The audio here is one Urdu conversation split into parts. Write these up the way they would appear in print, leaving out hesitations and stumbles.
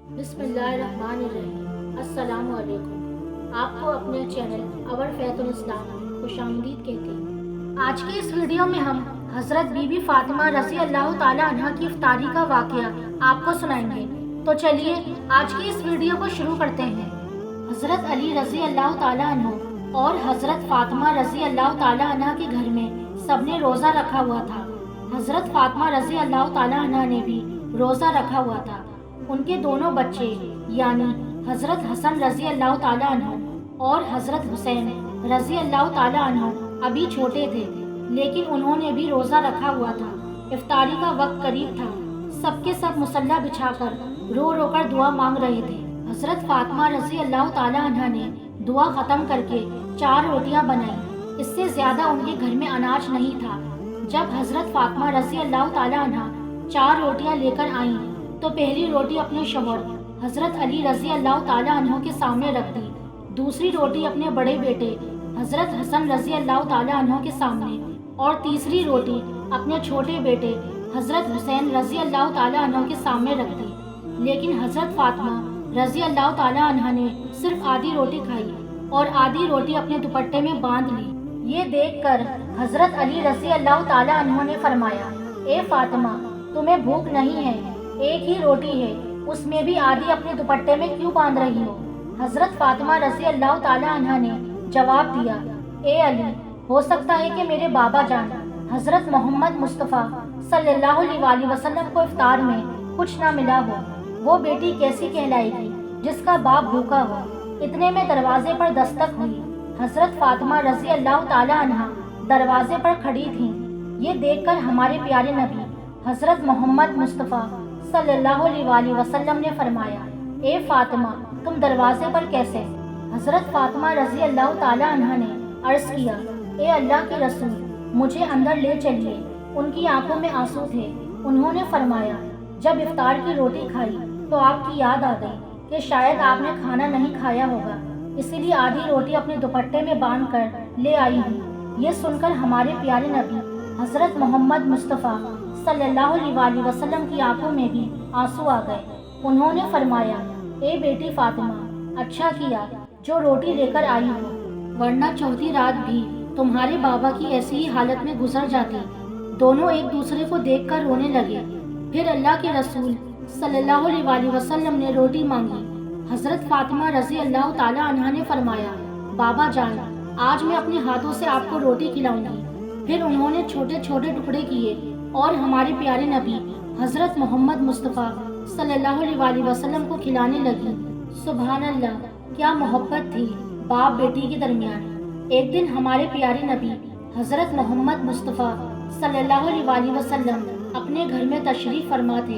بسم اللہ الرحمن الرحیم۔ السلام علیکم۔ آپ کو اپنے چینل اور فیض الاسلام میں خوش آمدید کہتے ہیں۔ آج کی اس ویڈیو میں ہم حضرت بی بی فاطمہ رضی اللہ تعالی عنہ کی افطاری کا واقعہ آپ کو سنائیں گے۔ تو چلیے آج کی اس ویڈیو کو شروع کرتے ہیں۔ حضرت علی رضی اللہ تعالی عنہ اور حضرت فاطمہ رضی اللہ تعالی عنہ کے گھر میں سب نے روزہ رکھا ہوا تھا۔ حضرت فاطمہ رضی اللہ تعالی عنہ نے بھی روزہ رکھا ہوا تھا۔ ان کے دونوں بچے یعنی حضرت حسن رضی اللہ تعالی عنہ اور حضرت حسین رضی اللہ تعالی عنہ ابھی چھوٹے تھے، لیکن انہوں نے بھی روزہ رکھا ہوا تھا۔ افطاری کا وقت قریب تھا۔ سب کے سب مصلی بچھا کر رو رو کر دعا مانگ رہے تھے۔ حضرت فاطمہ رضی اللہ تعالی عنہ نے دعا ختم کر کے 4 روٹیاں بنائیں۔ اس سے زیادہ ان کے گھر میں اناج نہیں تھا۔ جب حضرت فاطمہ رضی اللہ تعالی عنہ 4 روٹیاں لے کر آئیں تو پہلی روٹی اپنے شوہر حضرت علی رضی اللہ تعالی عنہ کے سامنے رکھ دی، دوسری روٹی اپنے بڑے بیٹے حضرت حسن رضی اللہ تعالی عنہ کے سامنے اور تیسری روٹی اپنے چھوٹے بیٹے حضرت حسین رضی اللہ تعالی عنہ کے سامنے رکھ دی۔ لیکن حضرت فاطمہ رضی اللہ تعالی عنہ نے صرف آدھی روٹی کھائی اور آدھی روٹی اپنے دوپٹے میں باندھ لی۔ یہ دیکھ کر حضرت علی رضی اللہ تعالی عنہ نے فرمایا، اے فاطمہ، تمہیں بھوک نہیں ہے؟ ایک ہی روٹی ہے، اس میں بھی آدھی اپنے دوپٹے میں کیوں باندھ رہی ہو؟ حضرت فاطمہ رضی اللہ تعالی عنہ نے جواب دیا، اے علی، ہو سکتا ہے کہ میرے بابا جان حضرت محمد مصطفیٰ صلی اللہ علیہ وسلم کو افطار میں کچھ نہ ملا ہو۔ وہ بیٹی کیسی کہلائے گی جس کا باپ بھوکا ہو؟ اتنے میں دروازے پر دستک ہوئی۔ حضرت فاطمہ رضی اللہ تعالی عنہ دروازے پر کھڑی تھیں۔ یہ دیکھ کر ہمارے پیارے نبی حضرت محمد مصطفیٰ صلی اللہ علیہ وسلم نے فرمایا، اے فاطمہ، تم دروازے پر کیسے؟ حضرت فاطمہ رضی اللہ تعالی عنہ نے عرض کیا، اے اللہ کے رسول، مجھے اندر لے چلیے۔ ان کی آنکھوں میں آنسو تھے۔ انہوں نے فرمایا، جب افطار کی روٹی کھائی تو آپ کی یاد آ گئی کہ شاید آپ نے کھانا نہیں کھایا ہوگا، اسی لیے آدھی روٹی اپنے دوپٹے میں باندھ کر لے آئی ہوں۔ یہ سن کر ہمارے پیارے نبی حضرت محمد مصطفیٰ صلی اللہ علیہ وسلم کی آنکھوں میں بھی آنسو آ گئے۔ انہوں نے فرمایا، اے بیٹی فاطمہ، اچھا کیا جو روٹی لے کر آئی ہو، ورنہ چوتھی رات بھی تمہارے بابا کی ایسی ہی حالت میں گزر جاتی۔ دونوں ایک دوسرے کو دیکھ کر رونے لگے۔ پھر اللہ کے رسول صلی اللہ علیہ وسلم نے روٹی مانگی۔ حضرت فاطمہ رضی اللہ تعالی عنہ نے فرمایا، بابا جان، آج میں اپنے ہاتھوں سے آپ کو روٹی کھلاؤں گی۔ پھر انہوں نے چھوٹے چھوٹے ٹکڑے کیے اور ہمارے پیارے نبی حضرت محمد مصطفیٰ صلی اللہ علیہ وسلم کو کھلانے لگی۔ سبحان اللہ، کیا محبت تھی باپ بیٹی کے درمیان۔ ایک دن ہمارے پیارے نبی حضرت محمد مصطفیٰ صلی اللہ علیہ وسلم اپنے گھر میں تشریف فرما تھے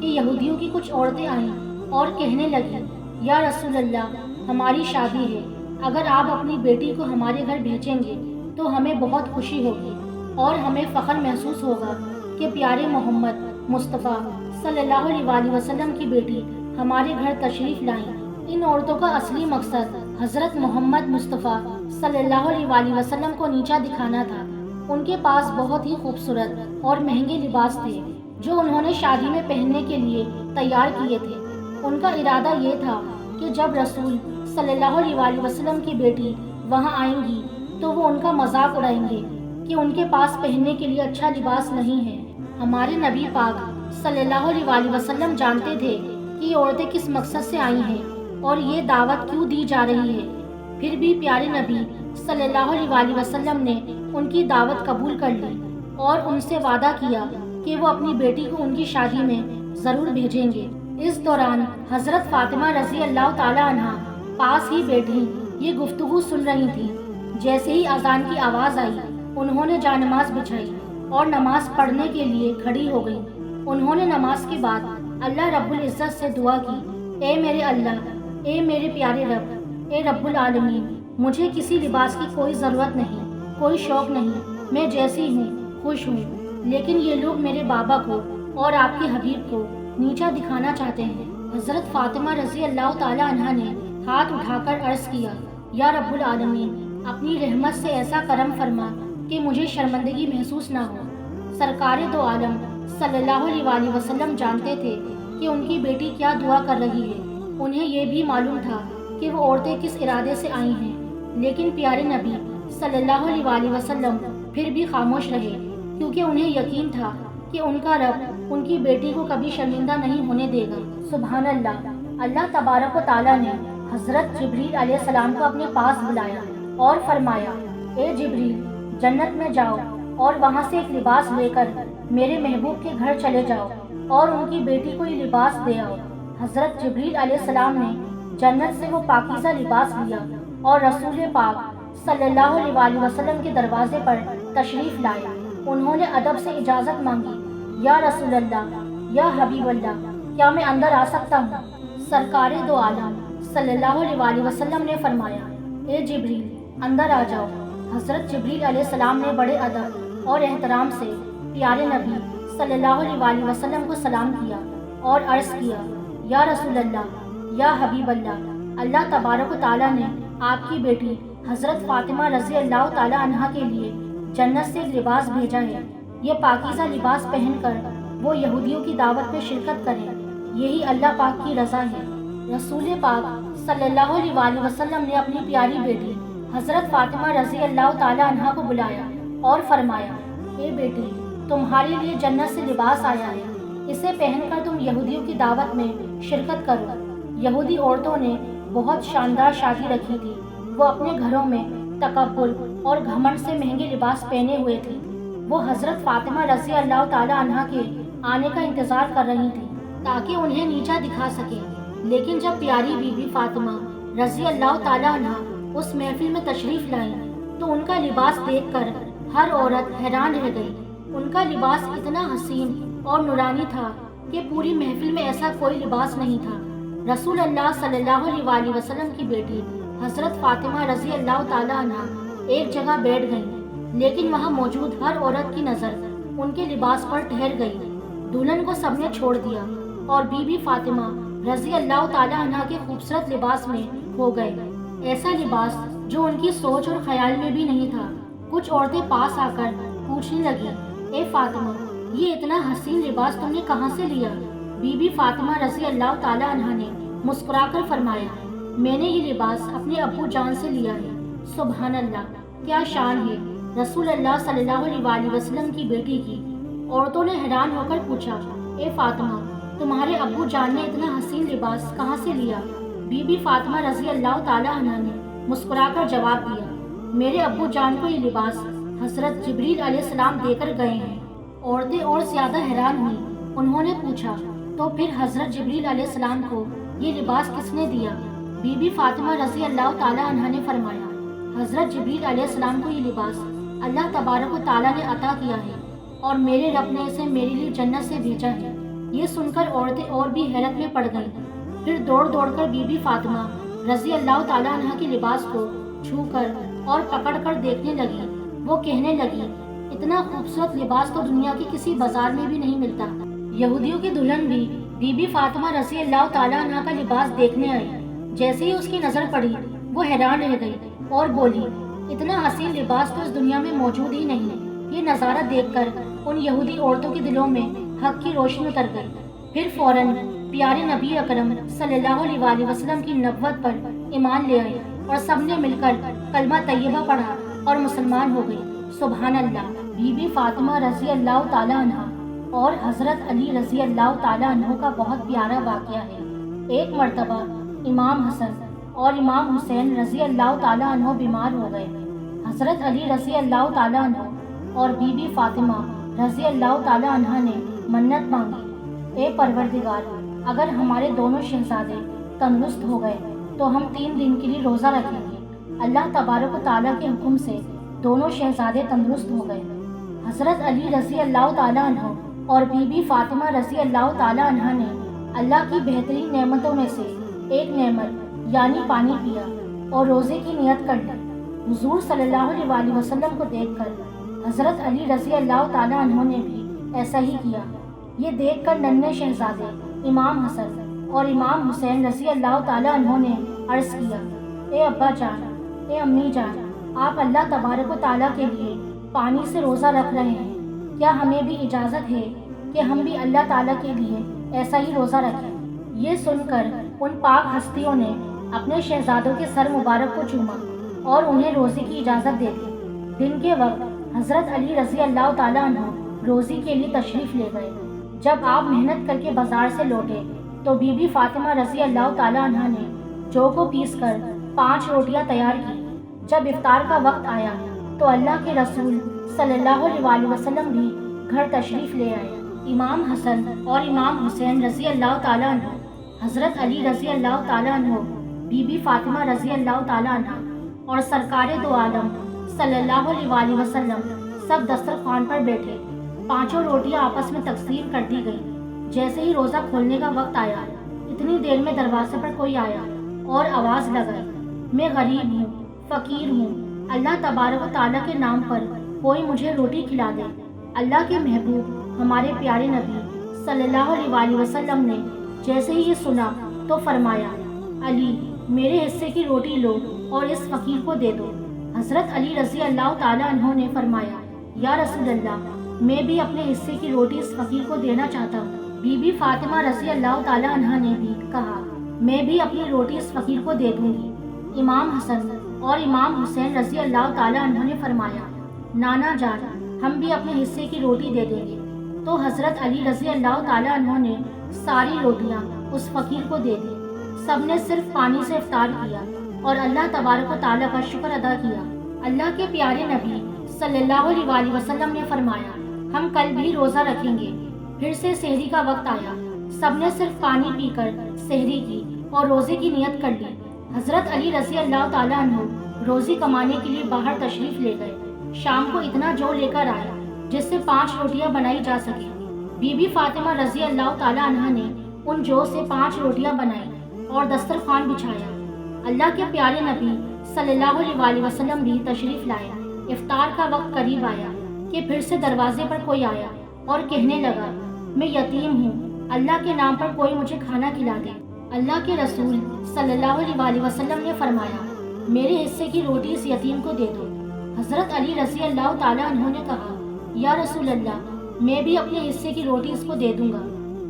کہ یہودیوں کی کچھ عورتیں آئیں اور کہنے لگیں، یا رسول اللہ، ہماری شادی ہے، اگر آپ اپنی بیٹی کو ہمارے گھر بھیجیں گے تو ہمیں بہت خوشی ہوگی اور ہمیں فخر محسوس ہوگا کہ پیارے محمد مصطفیٰ صلی اللہ علیہ وسلم کی بیٹی ہمارے گھر تشریف لائیں۔ ان عورتوں کا اصلی مقصد حضرت محمد مصطفیٰ صلی اللہ علیہ وسلم کو نیچا دکھانا تھا۔ ان کے پاس بہت ہی خوبصورت اور مہنگے لباس تھے جو انہوں نے شادی میں پہننے کے لیے تیار کیے تھے۔ ان کا ارادہ یہ تھا کہ جب رسول صلی اللہ علیہ وسلم کی بیٹی وہاں آئیں گی تو وہ ان کا مذاق اڑائیں گے کہ ان کے پاس پہننے کے لیے اچھا لباس نہیں ہے۔ ہمارے نبی پاک صلی اللہ علیہ وسلم جانتے تھے کہ یہ عورتیں کس مقصد سے آئی ہیں اور یہ دعوت کیوں دی جا رہی ہے۔ پھر بھی پیارے نبی صلی اللہ علیہ وسلم نے ان کی دعوت قبول کر لی اور ان سے وعدہ کیا کہ وہ اپنی بیٹی کو ان کی شادی میں ضرور بھیجیں گے۔ اس دوران حضرت فاطمہ رضی اللہ تعالی عنہ پاس ہی بیٹھی یہ گفتگو سن رہی تھیں۔ جیسے ہی اذان کی آواز آئی، انہوں نے جانماز بچھائی اور نماز پڑھنے کے لیے کھڑی ہو گئی۔ انہوں نے نماز کے بعد اللہ رب العزت سے دعا کی، اے میرے اللہ، اے میرے پیارے رب، اے رب العالمین، مجھے کسی لباس کی کوئی ضرورت نہیں، کوئی شوق نہیں، میں جیسی ہوں خوش ہوں، لیکن یہ لوگ میرے بابا کو اور آپ کے حبیب کو نیچا دکھانا چاہتے ہیں۔ حضرت فاطمہ رضی اللہ تعالی عنہ نے ہاتھ اٹھا کر عرض کیا، یا رب العالمین، اپنی رحمت سے ایسا کرم فرما کہ مجھے شرمندگی محسوس نہ ہو۔ سرکار دو عالم صلی اللہ علیہ وسلم جانتے تھے کہ ان کی بیٹی کیا دعا کر رہی ہے۔ انہیں یہ بھی معلوم تھا کہ وہ عورتیں کس ارادے سے آئی ہیں، لیکن پیارے نبی صلی اللہ علیہ وسلم پھر بھی خاموش رہے، کیونکہ انہیں یقین تھا کہ ان کا رب ان کی بیٹی کو کبھی شرمندہ نہیں ہونے دے گا۔ سبحان اللہ! اللہ تبارک و تعالیٰ نے حضرت جبریل علیہ السلام کو اپنے پاس بلایا اور فرمایا، اے جبریل، جنت میں جاؤ اور وہاں سے ایک لباس لے کر میرے محبوب کے گھر چلے جاؤ اور ان کی بیٹی کو یہ لباس دے آؤ۔ حضرت جبریل علیہ السلام نے جنت سے وہ پاکیزہ لباس لیا اور رسول پاک صلی اللہ علیہ وسلم کے دروازے پر تشریف لائے۔ انہوں نے ادب سے اجازت مانگی، یا رسول اللہ، یا حبیب اللہ، کیا میں اندر آ سکتا ہوں؟ سرکار دو عالم صلی اللہ علیہ وسلم نے فرمایا، اے جبریل، اندر آ جاؤ۔ حضرت جبریل علیہ السلام نے بڑے ادب اور احترام سے پیارے نبی صلی اللہ علیہ وسلم کو سلام کیا اور عرض کیا، یا رسول اللہ، یا حبیب اللہ، اللہ تبارک و تعالیٰ نے آپ کی بیٹی حضرت فاطمہ رضی اللہ تعالیٰ عنہا کے لیے جنت سے ایک لباس بھیجا ہے۔ یہ پاکیزہ لباس پہن کر وہ یہودیوں کی دعوت میں شرکت کریں، یہی اللہ پاک کی رضا ہے۔ رسول پاک صلی اللہ علیہ وسلم نے اپنی پیاری بیٹی حضرت فاطمہ رضی اللہ تعالیٰ عنہا کو بلایا اور فرمایا، اے بیٹی، تمہارے لیے جنت سے لباس آیا ہے، اسے پہن کر تم یہودیوں کی دعوت میں شرکت کرو۔ یہودی عورتوں نے بہت شاندار شادی رکھی تھی، وہ اپنے گھروں میں تکبر اور گھمنڈ سے مہنگے لباس پہنے ہوئے تھی۔ وہ حضرت فاطمہ رضی اللہ تعالیٰ عنہا کے آنے کا انتظار کر رہی تھی تاکہ انہیں نیچا دکھا سکے، لیکن جب پیاری بی بی فاطمہ رضی اللہ تعالیٰ عنہا اس محفل میں تشریف لائیں تو ان کا لباس دیکھ کر ہر عورت حیران رہ گئی۔ ان کا لباس اتنا حسین اور نورانی تھا کہ پوری محفل میں ایسا کوئی لباس نہیں تھا۔ رسول اللہ صلی اللہ علیہ وسلم کی بیٹی حضرت فاطمہ رضی اللہ تعالیٰ عنہا ایک جگہ بیٹھ گئیں، لیکن وہاں موجود ہر عورت کی نظر ان کے لباس پر ٹھہر گئی۔ دلہن کو سب نے چھوڑ دیا اور بی بی فاطمہ رضی اللہ تعالیٰ عنہا کے خوبصورت لباس میں ہو گئے، ایسا لباس جو ان کی سوچ اور خیال میں بھی نہیں تھا۔ کچھ عورتیں پاس آ کر پوچھنے لگی، اے فاطمہ، یہ اتنا حسین لباس تم نے کہاں سے لیا؟ بی بی فاطمہ رضی اللہ تعالیٰ عنہا نے مسکرا کر فرمایا، میں نے یہ لباس اپنے ابو جان سے لیا ہے۔ سبحان اللہ! کیا شان ہے رسول اللہ صلی اللہ علیہ وسلم کی بیٹی کی۔ عورتوں نے حیران ہو کر پوچھا، اے فاطمہ، تمہارے ابو جان نے اتنا حسین لباس کہاں سے لیا؟ بی بی فاطمہ رضی اللہ تعالیٰ عنہا نے مسکرا کر جواب دیا، میرے ابو جان کو یہ لباس حضرت جبریل علیہ السلام دے کر گئے ہیں۔ عورتیں اور زیادہ حیران ہوئیں۔ انہوں نے پوچھا، تو پھر حضرت جبریل علیہ السلام کو یہ لباس کس نے دیا؟ بی بی فاطمہ رضی اللہ تعالیٰ عنہا نے فرمایا، حضرت جبریل علیہ السلام کو یہ لباس اللہ تبارک و تعالیٰ نے عطا کیا ہے اور میرے رب نے اسے میرے لیے جنت سے بھیجا ہے۔ یہ سن کر عورتیں اور بھی حیرت میں پڑ گئیں۔ پھر دوڑ دوڑ کر بی بی فاطمہ رضی اللہ تعالیٰ عنہا کے لباس کو چھو کر اور پکڑ کر دیکھنے لگی۔ وہ کہنے لگی، اتنا خوبصورت لباس تو دنیا کے کسی بازار میں بھی نہیں ملتا۔ یہودیوں کی دلہن بھی بی بی فاطمہ رضی اللہ تعالیٰ عنہا کا لباس دیکھنے آئی۔ جیسے ہی اس کی نظر پڑی وہ حیران رہ گئی اور بولی، اتنا حسین لباس تو اس دنیا میں موجود ہی نہیں۔ یہ نظارہ دیکھ کر ان یہودی عورتوں کے دلوں میں حق کی روشنی اتر گئی۔ پھر فوراً پیارے نبی اکرم صلی اللہ علیہ وسلم کی نبوت پر ایمان لے آئے اور سب نے مل کر کلمہ طیبہ پڑھا اور مسلمان ہو گئی۔ سبحان اللہ! بی بی فاطمہ رضی اللہ تعالیٰ عنہا اور حضرت علی رضی اللہ تعالیٰ عنہ کا بہت پیارا واقعہ ہے۔ ایک مرتبہ امام حسن اور امام حسین رضی اللہ تعالیٰ عنہ بیمار ہو گئے۔ حضرت علی رضی اللہ تعالیٰ عنہ اور بی بی فاطمہ رضی اللہ تعالیٰ عنہ نے منت مانگی، اے پروردگار، اگر ہمارے دونوں شہزادے تندرست ہو گئے تو ہم 3 دن کے لیے روزہ رکھیں گے۔ اللہ تبارک و تعالیٰ کے حکم سے دونوں شہزادے تندرست ہو گئے۔ حضرت علی رضی اللہ تعالیٰ عنہ اور بی بی فاطمہ رضی اللہ تعالیٰ عنہ نے اللہ کی بہترین نعمتوں میں سے ایک نعمت یعنی پانی پیا اور روزے کی نیت کر لی۔ حضور صلی اللہ علیہ وسلم کو دیکھ کر حضرت علی رضی اللہ تعالیٰ عنہ نے بھی ایسا ہی کیا۔ یہ دیکھ کر ننھے شہزادے امام حسن اور امام حسین رضی اللہ تعالیٰ عنہ نے عرض کیا، اے ابا جان، اے امی جان، آپ اللہ تبارک و تعالیٰ کے لیے پانی سے روزہ رکھ رہے ہیں، کیا ہمیں بھی اجازت ہے کہ ہم بھی اللہ تعالیٰ کے لیے ایسا ہی روزہ رکھیں۔ یہ سن کر ان پاک ہستیوں نے اپنے شہزادوں کے سر مبارک کو چوما اور انہیں روزے کی اجازت دے دی۔ دن کے وقت حضرت علی رضی اللہ تعالیٰ عنہ روزی کے لیے تشریف لے گئے۔ جب آپ محنت کر کے بازار سے لوٹے تو بی بی فاطمہ رضی اللہ تعالیٰ عنہ نے جو کو پیس کر 5 روٹیاں تیار کی۔ جب افطار کا وقت آیا تو اللہ کے رسول صلی اللہ علیہ وسلم بھی گھر تشریف لے آئے۔ امام حسن اور امام حسین رضی اللہ تعالیٰ عنہ، حضرت علی رضی اللہ تعالیٰ عنہ، بی بی فاطمہ رضی اللہ تعالیٰ عنہ اور سرکار دو عالم صلی اللہ علیہ وسلم سب دسترخوان پر بیٹھے۔ 5 روٹیاں آپس میں تقسیم کر دی گئی۔ جیسے ہی روزہ کھولنے کا وقت آیا، اتنی دیر میں دروازے پر کوئی آیا اور آواز لگائی، میں غریب ہوں، فقیر ہوں، اللہ تبارک و تعالیٰ کے نام پر کوئی مجھے روٹی کھلا دے۔ اللہ کے محبوب ہمارے پیارے نبی صلی اللہ علیہ وسلم نے جیسے ہی یہ سنا تو فرمایا، علی میرے حصے کی روٹی لو اور اس فقیر کو دے دو۔ حضرت علی رضی اللہ تعالیٰ عنہ نے فرمایا، یا رسول اللہ، میں بھی اپنے حصے کی روٹی اس فقیر کو دینا چاہتا ہوں۔ بی بی فاطمہ رضی اللہ تعالیٰ عنہ نے بھی کہا، میں بھی اپنی روٹی اس فقیر کو دے دوں گی۔ امام حسن اور امام حسین رضی اللہ تعالیٰ عنہ نے فرمایا، نانا جان، ہم بھی اپنے حصے کی روٹی دے دیں گے۔ تو حضرت علی رضی اللہ تعالیٰ عنہ نے ساری روٹیاں اس فقیر کو دے دی۔ سب نے صرف پانی سے افطار کیا اور اللہ تبارک و تعالیٰ کا شکر ادا کیا۔ اللہ کے پیارے نبی صلی اللہ علیہ وسلم نے فرمایا، ہم کل بھی روزہ رکھیں گے۔ پھر سے سحری کا وقت آیا، سب نے صرف پانی پی کر سحری کی اور روزے کی نیت کر لی۔ حضرت علی رضی اللہ تعالیٰ عنہ روزی کمانے کے لیے باہر تشریف لے گئے۔ شام کو اتنا جو لے کر آیا جس سے 5 روٹیاں بنائی جا سکیں۔ بی بی فاطمہ رضی اللہ تعالیٰ عنہ نے ان جو سے 5 روٹیاں بنائی اور دسترخوان بچھایا۔ اللہ کے پیارے نبی صلی اللہ علیہ وسلم بھی تشریف لائے۔ افطار کا وقت قریب آیا کہ پھر سے دروازے پر کوئی آیا اور کہنے لگا، میں یتیم ہوں، اللہ کے نام پر کوئی مجھے کھانا کھلا دے۔ اللہ کے رسول صلی اللہ علیہ وسلم نے فرمایا، میرے حصے کی روٹی اس یتیم کو دے دو۔ حضرت علی رضی اللہ تعالیٰ عنہ نے کہا، یا رسول اللہ، میں بھی اپنے حصے کی روٹی اس کو دے دوں گا۔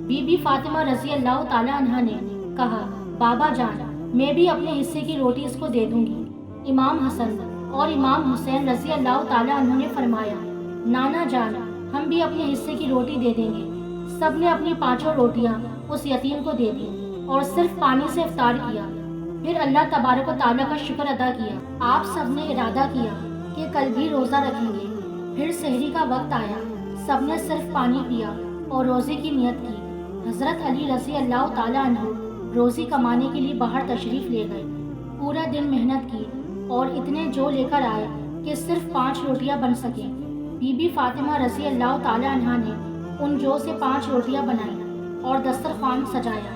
بی بی فاطمہ رضی اللہ تعالیٰ عنہ نے کہا، بابا جان، میں بھی اپنے حصے کی روٹی اس کو دے دوں گی۔ امام حسن اور امام حسین رضی اللہ تعالیٰ عنہ نے فرمایا، نانا جان، ہم بھی اپنے حصے کی روٹی دے دیں گے۔ سب نے اپنی 5 روٹیاں اس یتیم کو دے دی اور صرف پانی سے افطار کیا۔ پھر اللہ تبارک و تعالیٰ کا شکر ادا کیا۔ آپ سب نے ارادہ کیا کہ کل بھی روزہ رکھیں گے۔ پھر سحری کا وقت آیا، سب نے صرف پانی پیا اور روزے کی نیت کی۔ حضرت علی رضی اللہ تعالیٰ عنہ روزی کمانے کے لیے باہر تشریف لے گئے۔ پورا دن محنت کی اور اتنے جو لے کر آئے کہ صرف 5 روٹیاں بن سکیں۔ بی بی فاطمہ رضی اللہ تعالیٰ عنہ نے ان جو سے 5 روٹیاں بنائیں اور دسترخوان سجایا۔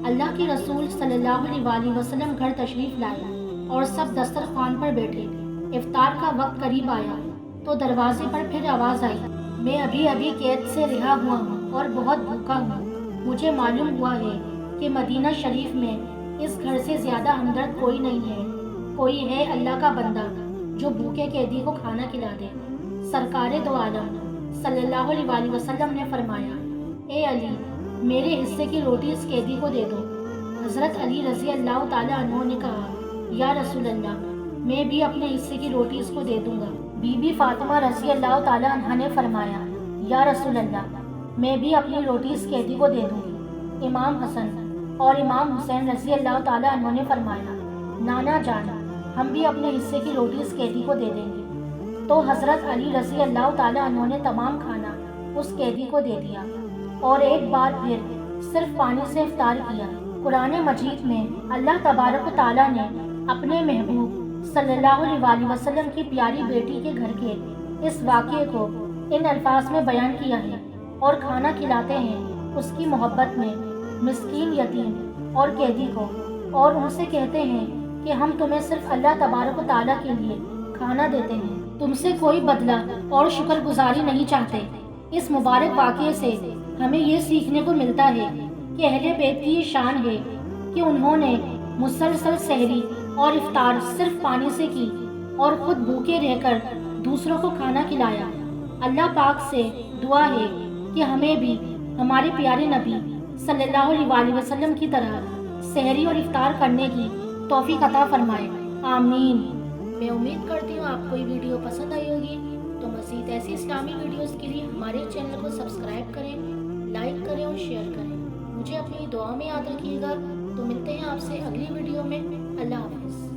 اللہ کے رسول صلی اللہ علیہ وسلم گھر تشریف لائے اور سب دسترخوان پر بیٹھے۔ افطار کا وقت قریب آیا تو دروازے پر پھر آواز آئی، میں ابھی قید سے رہا ہوا ہوں اور بہت بھوکا ہوں۔ مجھے معلوم ہوا ہے کہ مدینہ شریف میں اس گھر سے زیادہ ہمدرد کوئی نہیں ہے۔ کوئی ہے اللہ کا بندہ جو بھوکے قیدی کو کھانا کھلا دے۔ سرکار دو عالم صلی اللہ علیہ وسلم نے فرمایا، اے علی، میرے حصے کی روٹی اس قیدی کو دے دو۔ حضرت علی رضی اللہ تعالیٰ عنہ نے کہا، یا رسول اللہ، میں بھی اپنے حصے کی روٹی اس کو دے دوں گا۔ بی بی فاطمہ رضی اللہ تعالیٰ عنہ نے فرمایا، یا رسول اللہ، میں بھی اپنی روٹی اس قیدی کو دے دوں گی۔ امام حسن اور امام حسین رضی اللہ تعالیٰ عنہ نے فرمایا، نانا جان، ہم بھی اپنے حصے کی روٹی اس قیدی کو دے دیں گے۔ تو حضرت علی رضی اللہ تعالیٰ عنہ نے تمام کھانا اس قیدی کو دے دیا اور ایک بار پھر صرف پانی سے افطار کیا۔ قرآن مجید میں اللہ تبارک و تعالیٰ نے اپنے محبوب صلی اللہ علیہ وسلم کی پیاری بیٹی کے گھر کے اس واقعے کو ان الفاظ میں بیان کیا ہے، اور کھانا کھلاتے ہیں اس کی محبت میں مسکین، یتیم اور قیدی کو، اور ان سے کہتے ہیں کہ ہم تمہیں صرف اللہ تبارک و تعالیٰ کے لیے کھانا دیتے ہیں، تم سے کوئی بدلہ اور شکر گزاری نہیں چاہتے۔ اس مبارک واقعے سے ہمیں یہ سیکھنے کو ملتا ہے کہ اہل بیت کی یہ شان ہے کہ انہوں نے مسلسل سحری اور افطار صرف پانی سے کی اور خود بھوکے رہ کر دوسروں کو کھانا کھلایا۔ اللہ پاک سے دعا ہے کہ ہمیں بھی ہمارے پیارے نبی صلی اللہ علیہ وسلم کی طرح سحری اور افطار کرنے کی توفیق عطا فرمائے، آمین۔ میں امید کرتی ہوں آپ کو یہ ویڈیو پسند آئی ہوگی، تو مزید ایسی اسلامی ویڈیوز کے لیے ہمارے چینل کو سبسکرائب کریں، لائک کریں اور شیئر کریں۔ مجھے اپنی دعا میں یاد رکھیے گا۔ تو ملتے ہیں آپ سے اگلی ویڈیو میں۔ اللہ حافظ۔